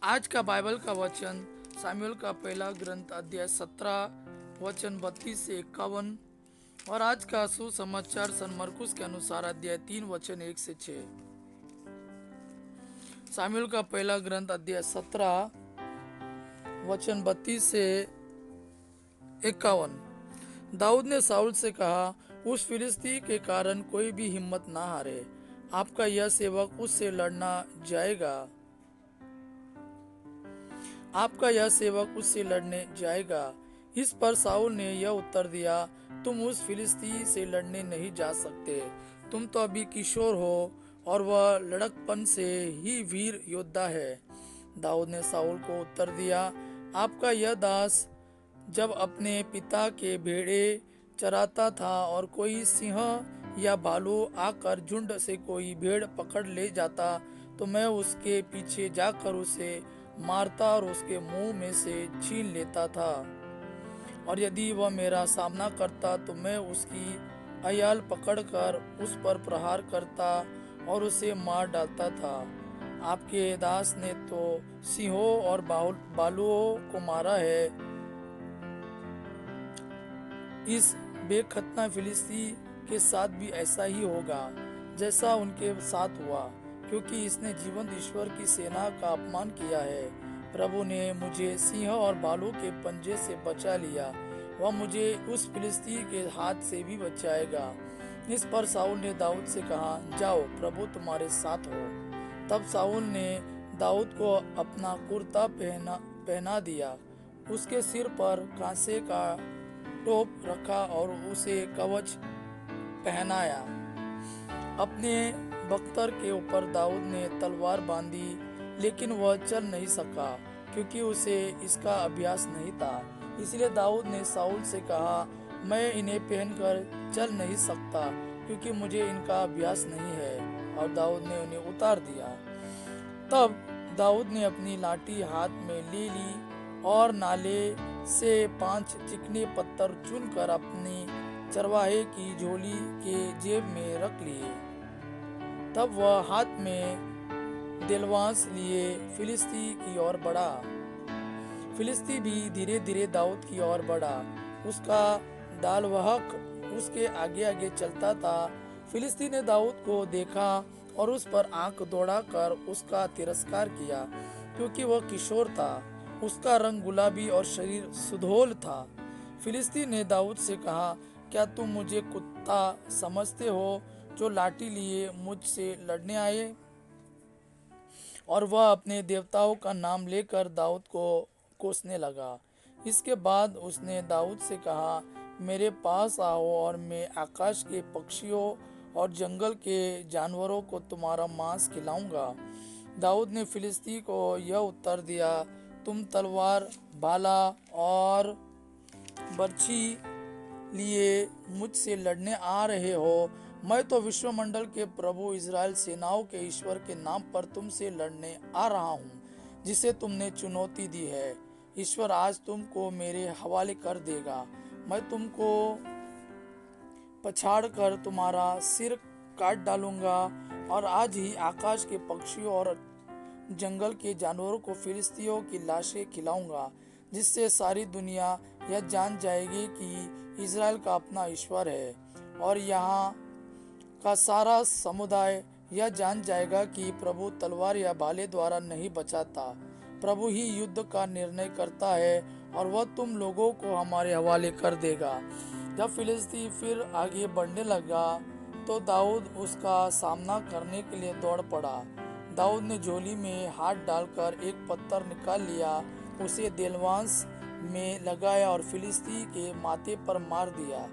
आज का बाइबल का वचन सामुएल का पहला ग्रंथ अध्याय 17 वचन 32 से 51 और आज का सुसमाचार सन मरकुस के अनुसार अध्याय 3 वचन 1 से 6। सामुएल का पहला ग्रंथ अध्याय 17 वचन 32 से 51। दाऊद ने साउल से कहा, उस फिलिस्ती के कारण कोई भी हिम्मत ना हारे, आपका यह सेवक उससे लड़ना जाएगा। आपका यह सेवक उससे लड़ने जाएगा। इस पर साउल ने यह उत्तर दिया, तुम उस फिलिस्ती से लड़ने नहीं जा सकते। तुम तो अभी किशोर हो और वह लड़कपन से ही वीर योद्धा है। दाऊद ने साउल को उत्तर दिया, आपका यह दास जब अपने पिता के भेड़े चराता था और कोई सिंह या भालू आकर झुंड से कोई भेड़ पकड़ ले जाता तो मैं उसके पीछे जाकर उसे मारता और उसके मुंह में से छीन लेता था। और यदि वह मेरा सामना करता तो मैं उसकी अयाल पकड़कर उस पर प्रहार करता और उसे मार डालता था। आपके दास ने तो सिंहों और भालुओं को मारा है। इस बेखतना फिलिस्ती के साथ भी ऐसा ही होगा जैसा उनके साथ हुआ, क्योंकि इसने जीवंत ईश्वर की सेना का अपमान किया है। प्रभु ने मुझे सिंह और भालू के पंजे से बचा लिया, वह मुझे उस फिलिस्ती के हाथ से भी बचाएगा। इस पर साउल ने दाऊद से कहा, जाओ, प्रभु तुम्हारे साथ हो। तब साउल ने दाऊद को अपना कुर्ता पहना दिया, उसके सिर पर कांसे का टोप रखा और उसे कवच पहनाया। अपने बख्तर के ऊपर दाऊद ने तलवार बांधी, लेकिन वह चल नहीं सका क्योंकि उसे इसका अभ्यास नहीं था। इसलिए दाऊद ने साउल से कहा, मैं इन्हें पहनकर चल नहीं सकता क्योंकि मुझे इनका अभ्यास नहीं है। और दाऊद ने उन्हें उतार दिया। तब दाऊद ने अपनी लाठी हाथ में ले ली और नाले से 5 चिकने पत्थर चुनकर अपनी चरवाहे की झोली के जेब में रख लिए। तब वह हाथ में देलवास लिए फिलिस्ती की ओर बढ़ा। फिलिस्ती भी धीरे धीरे दाऊद की ओर बढ़ा, उसका दालवाहक उसके आगे आगे चलता था। फिलिस्ती ने दाऊद को देखा और उस पर आंख दौड़ाकर उसका तिरस्कार किया, क्योंकि वह किशोर था। उसका रंग गुलाबी और शरीर सुडौल था। फिलिस्ती ने दाऊद से कहा, क्या तुम मुझे कुत्ता समझते हो जो लाठी लिए मुझसे लड़ने आए? और वह अपने देवताओं का नाम लेकर दाऊद को कोसने लगा। इसके बाद उसने दाऊद से कहा, मेरे पास आओ और मैं आकाश के पक्षियों और जंगल के जानवरों को तुम्हारा मांस खिलाऊंगा। दाऊद ने फिलिस्ती को यह उत्तर दिया, तुम तलवार, भाला और बर्छी लिए मुझसे लड़ने आ रहे हो। मैं तो विश्वमंडल के प्रभु इज़राइल सेनाओं के ईश्वर के नाम पर तुमसे लड़ने आ रहा हूँ, जिसे तुमने चुनौती दी है। ईश्वर आज तुमको मेरे हवाले कर देगा। मैं तुमको पछाड़ कर तुम्हारा सिर काट डालूंगा और आज ही आकाश के पक्षियों और जंगल के जानवरों को फिलिस्तियों की लाशें खिलाऊंगा, जिससे सारी दुनिया यह जान जाएगी कि इज़राइल का अपना ईश्वर है, और यहाँ का सारा समुदाय यह जान जाएगा कि प्रभु तलवार या भाले द्वारा नहीं बचाता। प्रभु ही युद्ध का निर्णय करता है और वह तुम लोगों को हमारे हवाले कर देगा। जब फिलिस्ती फिर आगे बढ़ने लगा तो दाऊद उसका सामना करने के लिए दौड़ पड़ा। दाऊद ने झोली में हाथ डालकर एक पत्थर निकाल लिया, उसे देलवास में लगाया और फिलिस्ती के माथे पर मार दिया।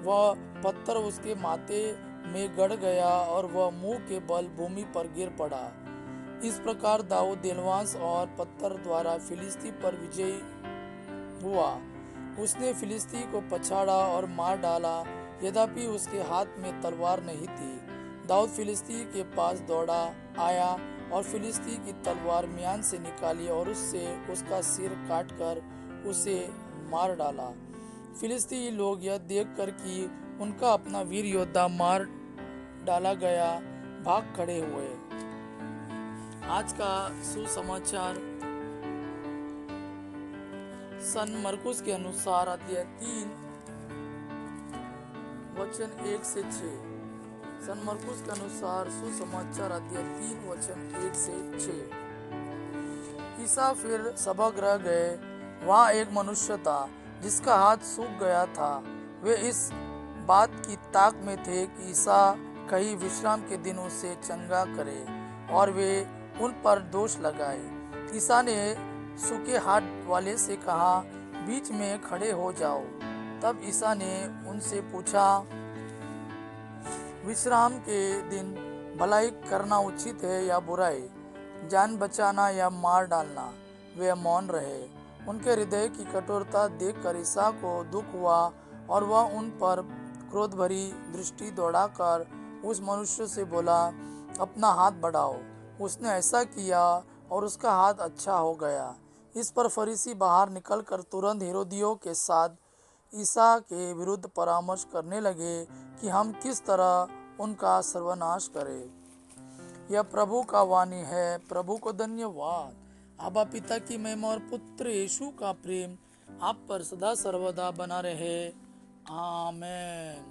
वह पत्थर उसके माथे में गड़ गया और वह मुंह के बल भूमि पर गिर पड़ा। इस प्रकार दाऊद देलवास और पत्थर द्वारा फिलिस्ती पर विजयी हुआ। उसने फिलिस्ती को पछाड़ा और मार डाला, यद्यपि उसके हाथ में तलवार नहीं थी। दाऊद फिलिस्ती के पास दौड़ा आया और फिलिस्ती की तलवार म्यान से निकाली और उससे उसका सिर काटकर उसे मार डाला। फिलिस्ती लोग यह देखकर कि उनका अपना वीर योद्धा मार डाला गया, भाग खड़े हुए। आज का सुसमाचार सन मरकुस के अनुसार अध्याय 3 वचन 1 से 6। सन मरकुस के अनुसार सुसमाचार अध्याय 3 वचन 1 से 6। ईसा फिर सभागृह गए। वहाँ एक मनुष्य था जिसका हाथ सूख गया था। वे इस बात की ताक में थे कि ईसा कहीं विश्राम के दिन उसे चंगा करे और वे उन पर दोष लगाए। ईसा ने सूखे हाथ वाले से कहा, बीच में खड़े हो जाओ। तब ईसा ने उनसे पूछा, विश्राम के दिन भलाई करना उचित है या बुराई, जान बचाना या मार डालना? वे मौन रहे। उनके हृदय की कठोरता देखकर ईसा को दुख हुआ और वह उन पर क्रोध भरी दृष्टि दौड़ाकर उस मनुष्य से बोला, अपना हाथ बढ़ाओ। उसने ऐसा किया और उसका हाथ अच्छा हो गया। इस पर फरीसी बाहर निकलकर तुरंत हेरोदियों के साथ ईसा के विरुद्ध परामर्श करने लगे कि हम किस तरह उनका सर्वनाश करें। यह प्रभु का वाणी है। प्रभु को धन्यवाद। आबा पिता की महिमा और पुत्र यीशु का प्रेम आप पर सदा सर्वदा बना रहे। आमेन।